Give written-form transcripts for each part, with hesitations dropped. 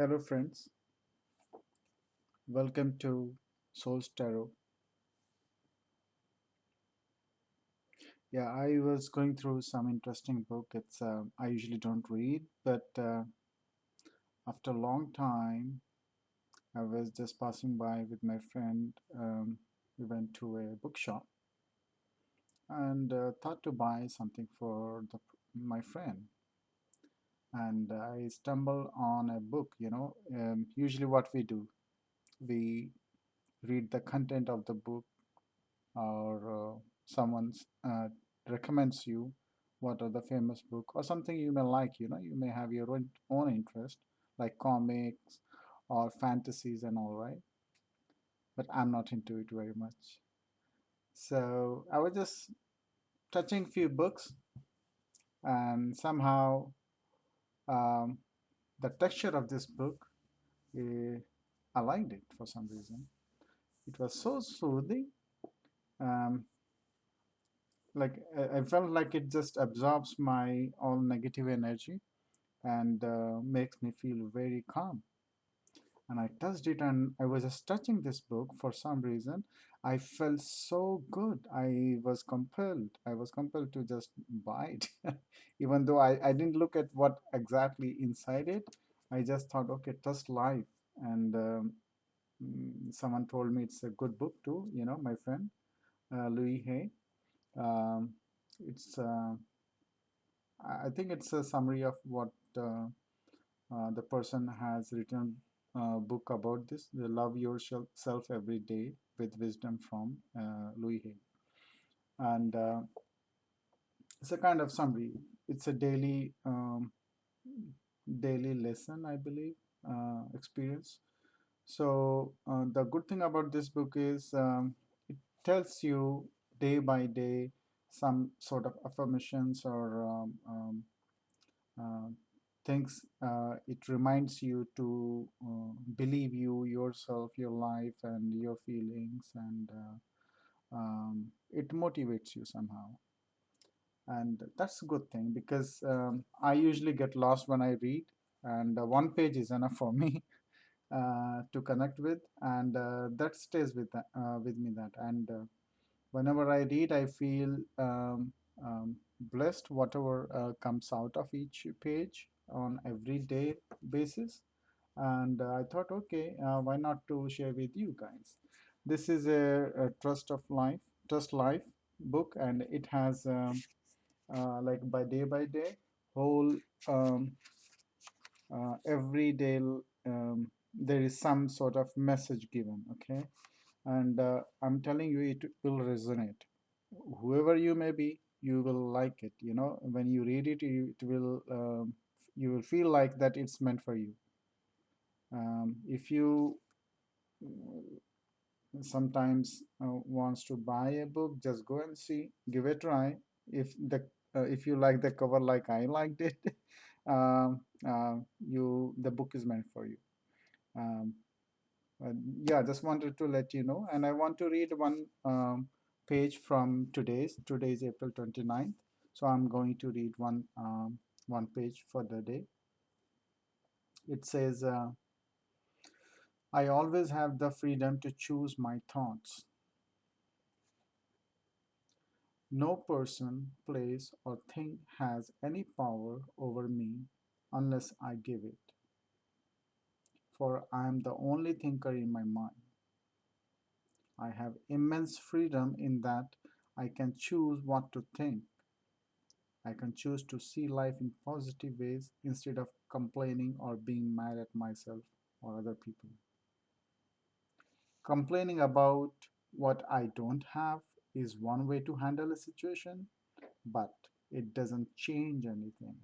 Hello, friends. Welcome to Soul's Tarot. Yeah, I was going through some interesting book. It's I usually don't read, but after a long time, I was just passing by with my friend. We went to a bookshop and thought to buy something for my friend. And I stumbled on a book. Usually what we do, we read the content of the book or someone recommends you what are the famous book or something you may like. You may have your own interest like comics or fantasies and all, right? But I'm not into it very much. So I was just touching few books, and somehow um, the texture of this book, eh, I liked it for some reason. It was so soothing. um, like I felt like it just absorbs my all negative energy and makes me feel very calm. And I touched it, and I was just touching this book for some reason. I felt so good. I was compelled to just buy it. Even though I didn't look at what exactly inside it. I just thought, okay, trust life. And someone told me it's a good book too, my friend, Louis Hay. Um, it's I think it's a summary of what the person has written a book about this, the Love Yourself Every Day with Wisdom from Louis Hay. And it's a kind of summary. It's a daily lesson, I believe, experience. So the good thing about this book is it tells you day by day some sort of affirmations or uh, things. It reminds you to believe yourself, your life, and your feelings, and it motivates you somehow. And that's a good thing because I usually get lost when I read, and one page is enough for me to connect with, and that stays with me. That and whenever I read, I feel blessed, whatever comes out of each page on every day basis. And I thought, okay, why not to share with you guys? This is a Trust Life book, and it has like by day, whole every day there is some sort of message given, okay? And I'm telling you, it will resonate. Whoever you may be, you will like it. When you read it, you will feel like that it's meant for you. If you sometimes wants to buy a book, just go and see, give it a try. If you like the cover like I liked it, you the book is meant for you. um, Uh, yeah, just wanted to let you know. And I want to read one page from Today's April 29th. So I'm going to read one page for the day. It says, I always have the freedom to choose my thoughts. No person, place, or thing has any power over me unless I give it. For I am the only thinker in my mind. I have immense freedom in that I can choose what to think. I can choose to see life in positive ways instead of complaining or being mad at myself or other people. Complaining about what I don't have is one way to handle a situation, but it doesn't change anything.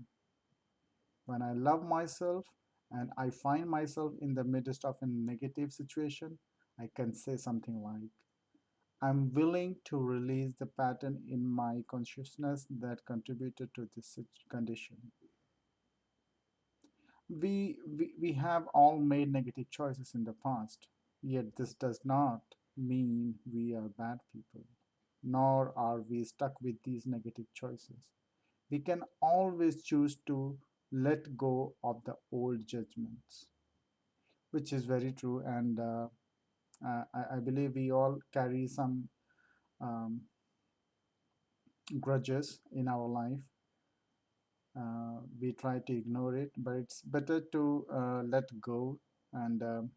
When I love myself and I find myself in the midst of a negative situation, I can say something like, I'm willing to release the pattern in my consciousness that contributed to this condition. We have all made negative choices in the past, yet this does not mean we are bad people, nor are we stuck with these negative choices. We can always choose to let go of the old judgments. which is very true. And I believe we all carry some um, grudges in our life. We try to ignore it, but it's better to let go. And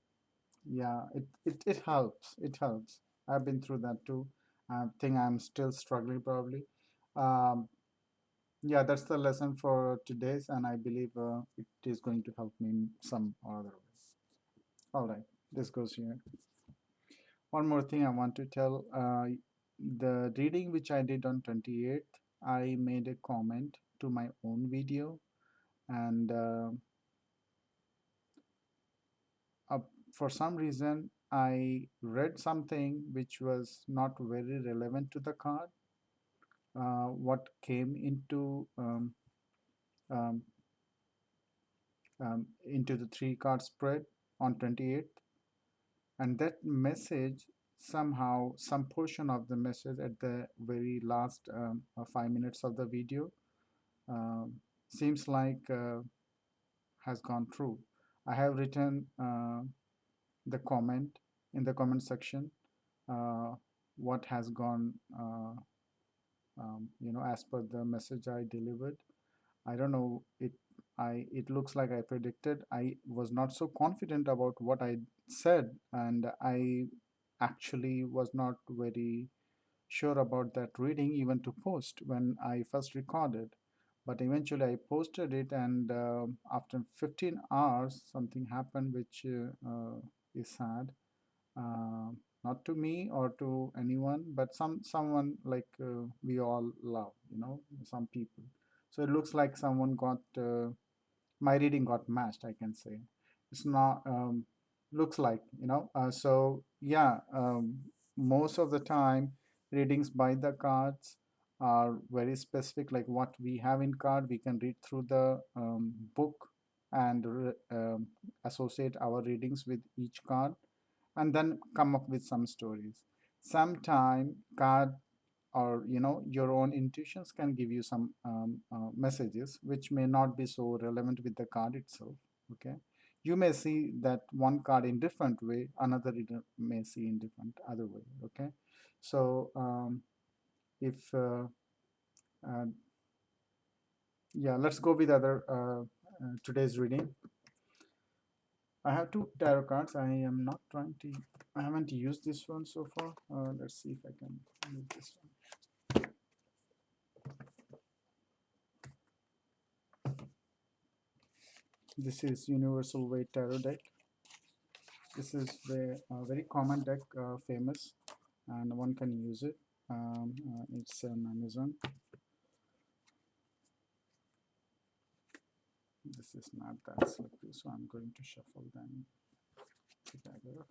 yeah, it helps. It helps. I've been through that too. I think I'm still struggling probably. Um, yeah, that's the lesson for today's, and I believe it is going to help me in some or other way. All right, this goes here. One more thing I want to tell. The reading which I did on 28th, I made a comment to my own video, and uh, for some reason, I read something which was not very relevant to the card. What came um, into the three card spread on 28th, and that message somehow, some portion of the message at the very last 5 minutes of the video um, seems like has gone through. I have written the comment in the comment section, uh, what has gone as per the message I delivered. I don't know, it looks like I predicted. I was not so confident about what I said, and I actually was not very sure about that reading even to post when I first recorded. But eventually I posted it, and after 15 hours, something happened which is sad. Uh, Not to me or to anyone, but someone like we all love, some people. So it looks like someone got my reading got matched, I can say. It's not looks like, so yeah, most of the time readings by the cards are very specific, like what we have in card we can read through the book and associate our readings with each card and then come up with some stories. Sometime card or your own intuitions can give you some messages which may not be so relevant with the card itself. Okay, you may see that one card in different way, another reader may see in different other way. Okay, so if uh, yeah, let's go with other today's reading. I have two tarot cards. I haven't used this one so far. Let's see if I can use this one. This is Universal Weight Tarot deck. This is the very common deck, famous, and one can use it. It's on Amazon. This is not that slippery, so I'm going to shuffle them together.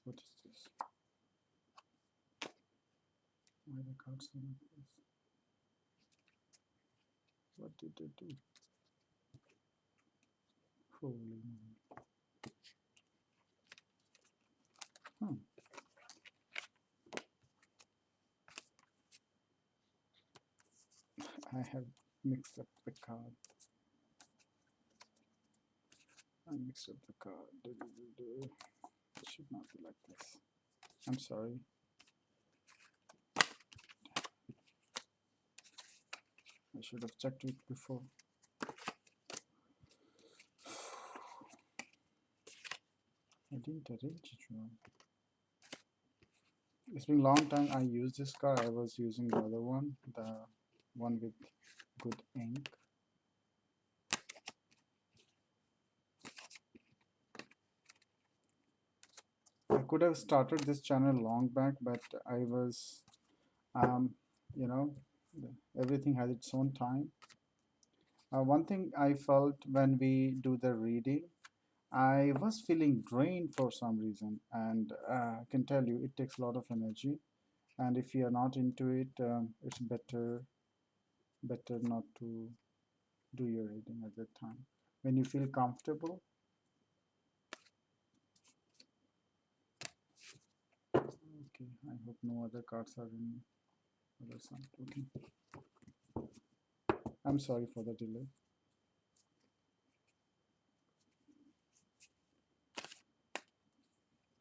What is this? Why the cards are like this? What did they do? Holy moly. Hmm. I have mixed up the card. I mixed up the card. It should not be like this. I'm sorry. I should have checked it before. I didn't arrange it wrong. It's been a long time I used this card. I was using the other one, the one with good ink. I could have started this channel long back, but I was, um, you know, everything has its own time. One thing I felt when we do the reading, I was feeling drained for some reason, and I can tell you it takes a lot of energy. And if you are not into it, it's better not to do your reading at that time. when you feel comfortable. Okay, I hope no other cards are in other side. Okay, I'm sorry for the delay.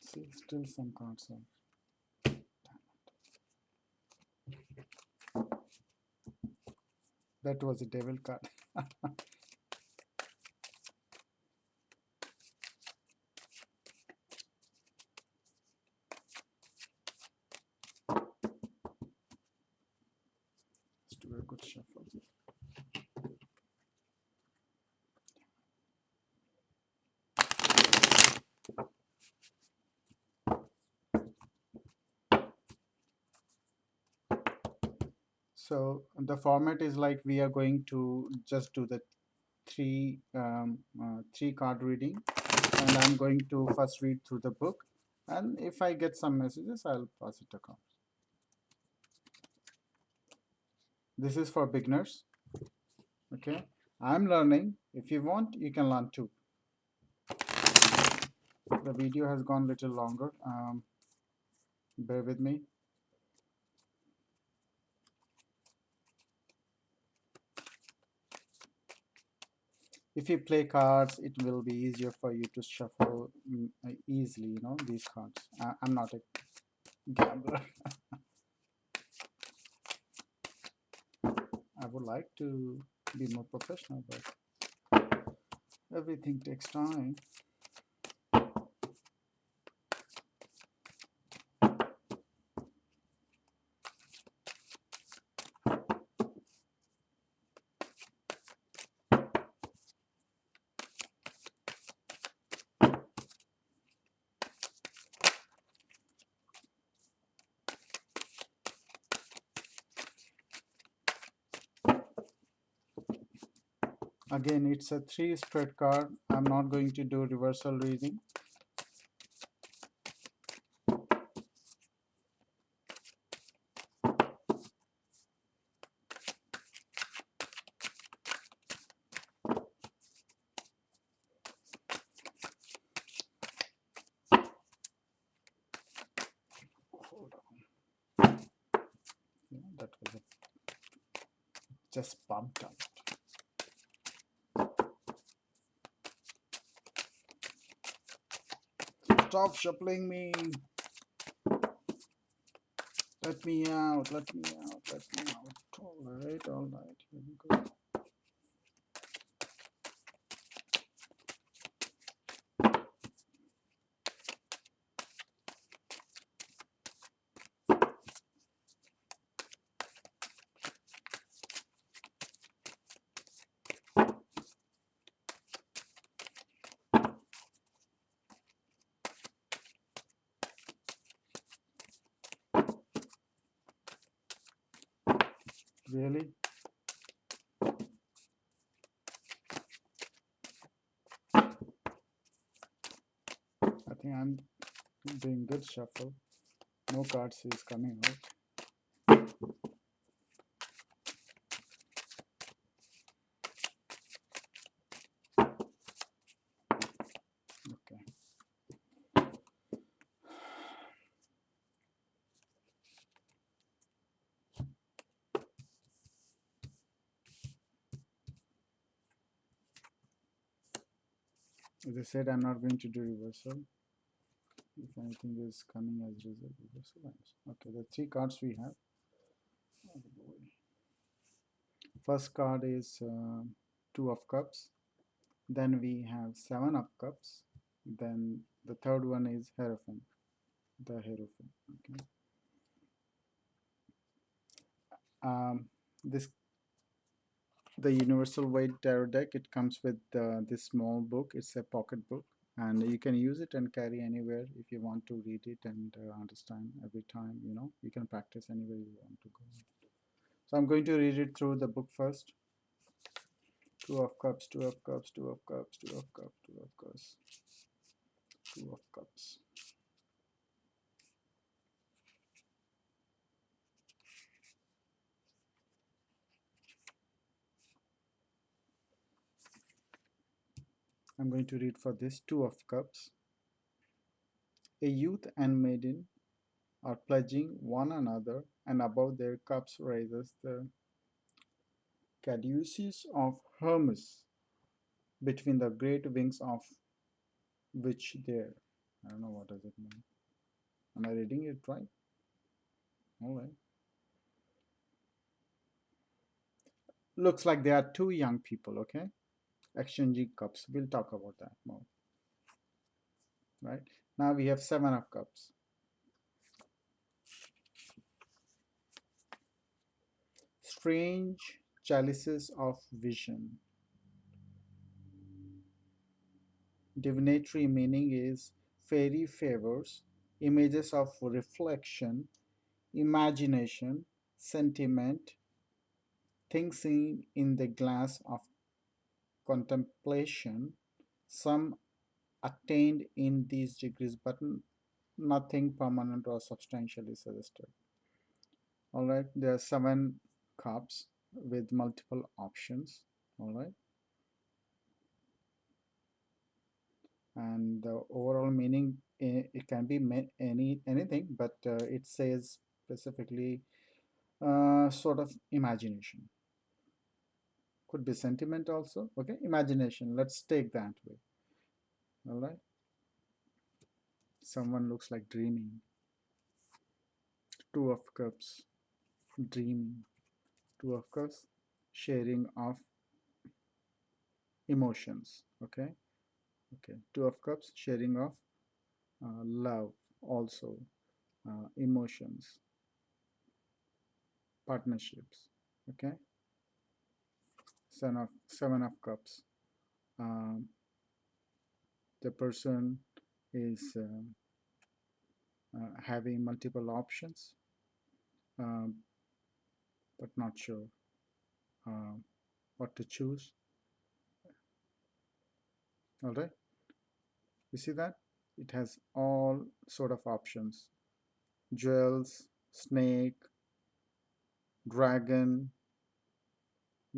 See, still some cards are. That was a devil card. Let's do a good shuffle. So the format is like we are going to just do the three card reading, and I'm going to first read through the book, and if I get some messages, I'll pass it across. This is for beginners. Okay, I'm learning. If you want, you can learn too. The video has gone a little longer. Bear with me. If you play cards, it will be easier for you to shuffle easily, you know, these cards. I'm not a gambler. I would like to be more professional, but everything takes time. Again, it's a 3 spread card. I'm not going to do reversal reading. Hold on. Yeah, that was just bumped out. Stop shuffling me. Let me out. Let me out. Let me out. All right. All right. Here we go. Really? I think I'm doing good shuffle. No cards is coming out. Okay. As I said, I'm not going to do reversal. If anything is coming as result, reversal. Okay, the 3 cards we have. Oh boy. First card is 2 of cups. Then we have 7 of cups. Then the third one is Hierophant. The Hierophant. Okay. This the Universal White Tarot deck. It comes with this small book. It's a pocket book, and you can use it and carry anywhere if you want to read it and understand every time. You know, you can practice anywhere you want to go. So I'm going to read it through the book first. 2 of cups, 2 of cups, 2 of cups, 2 of cups, 2 of cups, 2 of cups. I'm going to read for this. Two of Cups. A youth and maiden are pledging one another, and above their cups rises the caduceus of Hermes, between the great wings of which there. I don't know what does it mean. Am I reading it right? All right. Looks like they are two young people, okay? Exchanging cups. We'll talk about that more, right? Now we have Seven of Cups. Strange chalices of vision. Divinatory meaning is fairy favors, images of reflection, imagination, sentiment, things seen in the glass of contemplation, some attained in these degrees, but nothing permanent or substantially suggested. All right, there are seven cups with multiple options. All right, and the overall meaning, it can be anything, but it says specifically sort of imagination. Could be sentiment also. Okay, imagination. Let's take that way. All right. Someone looks like dreaming. Two of Cups, dreaming. Two of Cups, sharing of emotions. Okay. Okay. Two of Cups, sharing of love, also emotions, partnerships. Okay. Seven of Cups. Um, the person is having multiple options, um, but not sure um, what to choose. All right. You see that? It has all sort of options. Jewels, snake, dragon,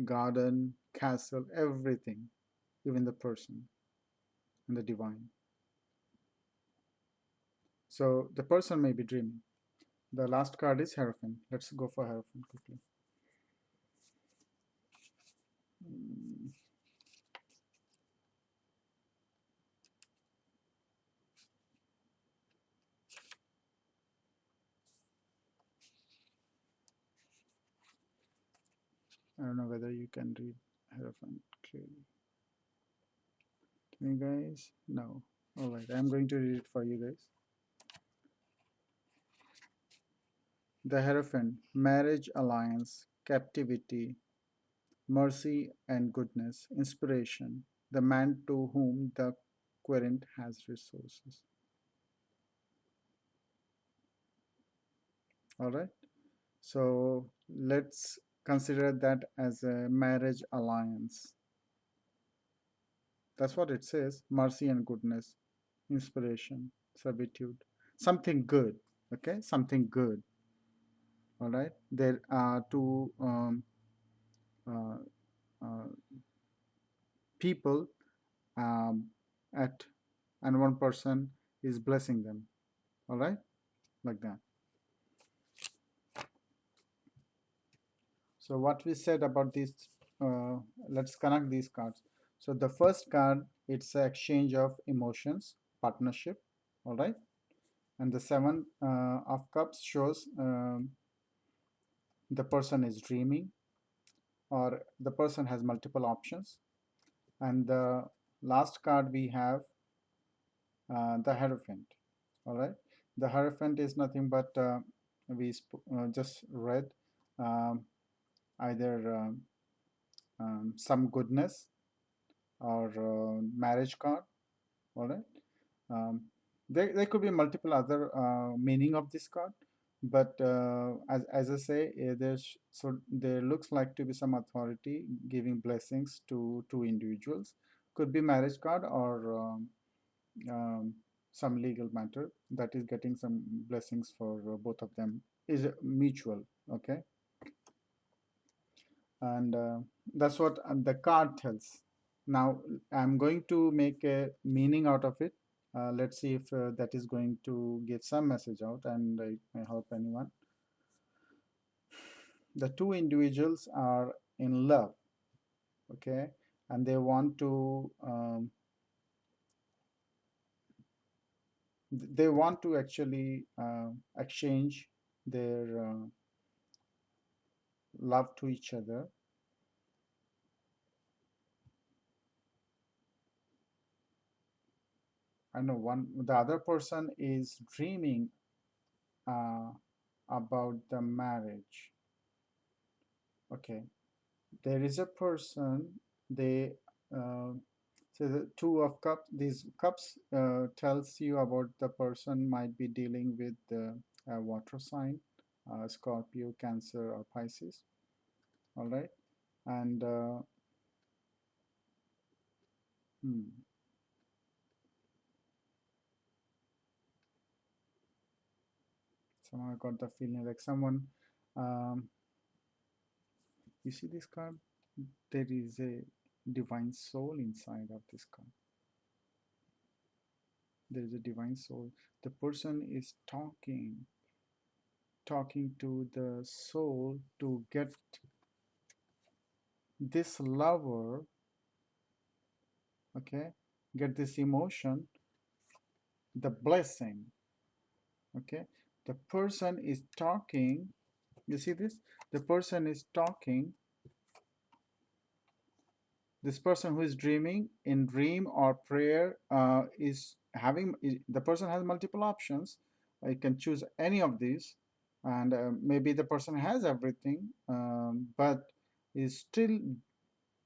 garden, castle, everything, even the person and the divine. So the person may be dreaming. The last card is Hierophant. Let's go for Hierophant quickly. Mm, I don't know whether you can read Hierophant clearly. Can you guys? No. All right, I'm going to read it for you guys. The Hierophant, marriage alliance, captivity, mercy and goodness, inspiration, the man to whom the querent has resources. All right. So let's consider that as a marriage alliance. That's what it says: mercy and goodness, inspiration, servitude, something good. Okay, something good. All right. There are two uh, uh, people um, at, and one person is blessing them. All right, like that. So what we said about this, uh, let's connect these cards. So the first card, it's an exchange of emotions, partnership, all right? And the Seven of Cups shows the person is dreaming, or the person has multiple options. And the last card we have the Hierophant, all right? The Hierophant is nothing but just read um, either some goodness or marriage card. All right. Um, there could be multiple other meaning of this card, but as I say, there looks like to be some authority giving blessings to two individuals. Could be marriage card or um, some legal matter that is getting some blessings for both of them is mutual. Okay, and that's what the card tells. Now I'm going to make a meaning out of it. Let's see if that is going to give some message out and it may help anyone. The two individuals are in love, okay, and they want to actually exchange their love to each other. I know the other person is dreaming uh, about the marriage. Okay, there is a person, they uh, so the two of cups, these cups tells you about the person might be dealing with a water sign, Scorpio, Cancer, or Pisces. All right, and hmm, somehow I got the feeling like someone, um, you see this card, there is a divine soul inside of this card. There is a divine soul. The person is talking to the soul to get this lover, okay, get this emotion, the blessing, okay. The person is talking, you see this, the person is talking, this person who is dreaming in dream or prayer is having, the person has multiple options. You can choose any of these, and maybe the person has everything, but is still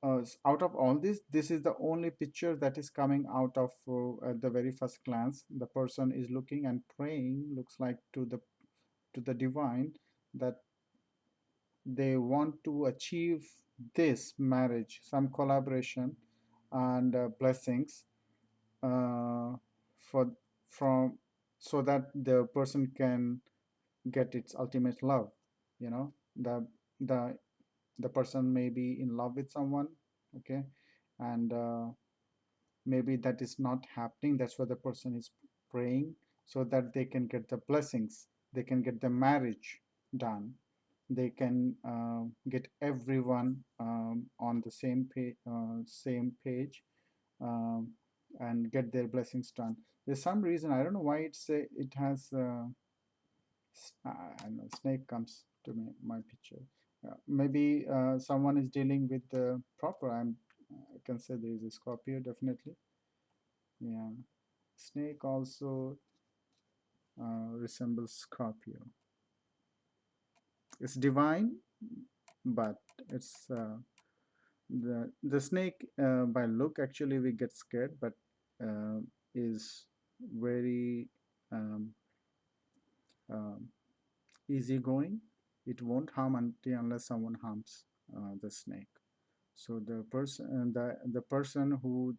out of all this, this is the only picture that is coming out of at the very first glance. The person is looking and praying, looks like to the divine, that they want to achieve this marriage, some collaboration and blessings uh, for from so that the person can get its ultimate love. You know, the the person may be in love with someone, okay, and maybe that is not happening. That's why the person is praying, so that they can get the blessings, they can get the marriage done, they can get everyone on the same page, um, and get their blessings done. There's some reason, I don't know why it has I don't know, snake comes to me, my picture. Maybe someone is dealing with the proper. I can say there is a Scorpio, definitely. Yeah, snake also resembles Scorpio. It's divine, but it's the snake. By look, actually, we get scared, but is very um, um, easygoing. It won't harm until unless someone harms the snake. So the person who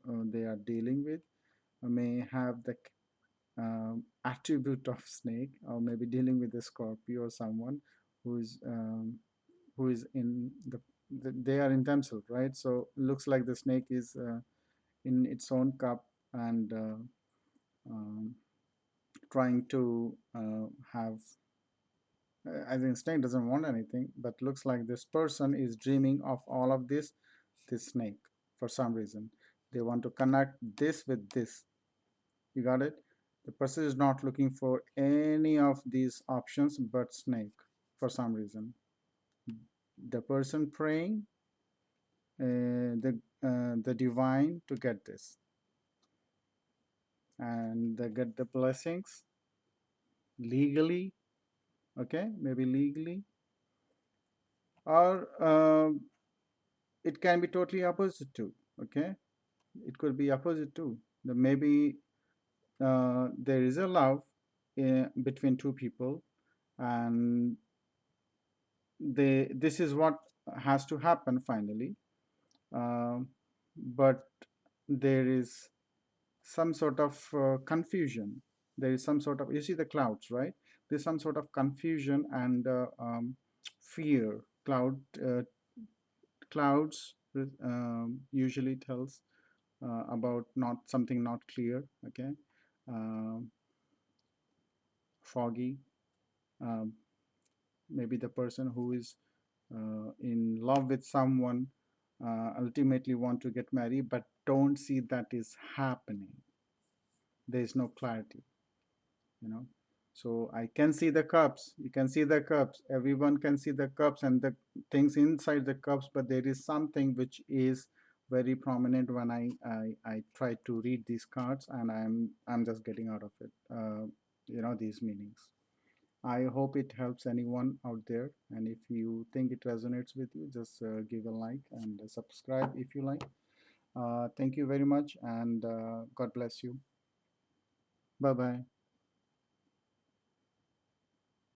they are dealing with may have the attribute of snake, or maybe dealing with a Scorpio or someone who is in they are in themselves, right? So looks like the snake is in its own cup and um, trying to have. I think snake doesn't want anything, but looks like this person is dreaming of all of this snake for some reason. They want to connect this with this. You got it? The person is not looking for any of these options but snake for some reason. The person praying the divine to get this, and they get the blessings legally, okay, maybe legally, or it can be totally opposite too, okay. It could be opposite too. Maybe there is a love between two people, and this is what has to happen finally. Um, but there is some sort of confusion. There is some sort of, you see the clouds, right? There's some sort of confusion and fear. Clouds usually tells about not something not clear. Okay, um, foggy. Um, Maybe the person who is in love with someone ultimately want to get married, but don't see that is happening. There is no clarity, you know. So I can see the cups, you can see the cups, everyone can see the cups and the things inside the cups, but there is something which is very prominent when I try to read these cards, and I'm just getting out of it, these meanings. I hope it helps anyone out there, and if you think it resonates with you, just give a like and subscribe if you like. Thank you very much, and God bless you. Bye bye.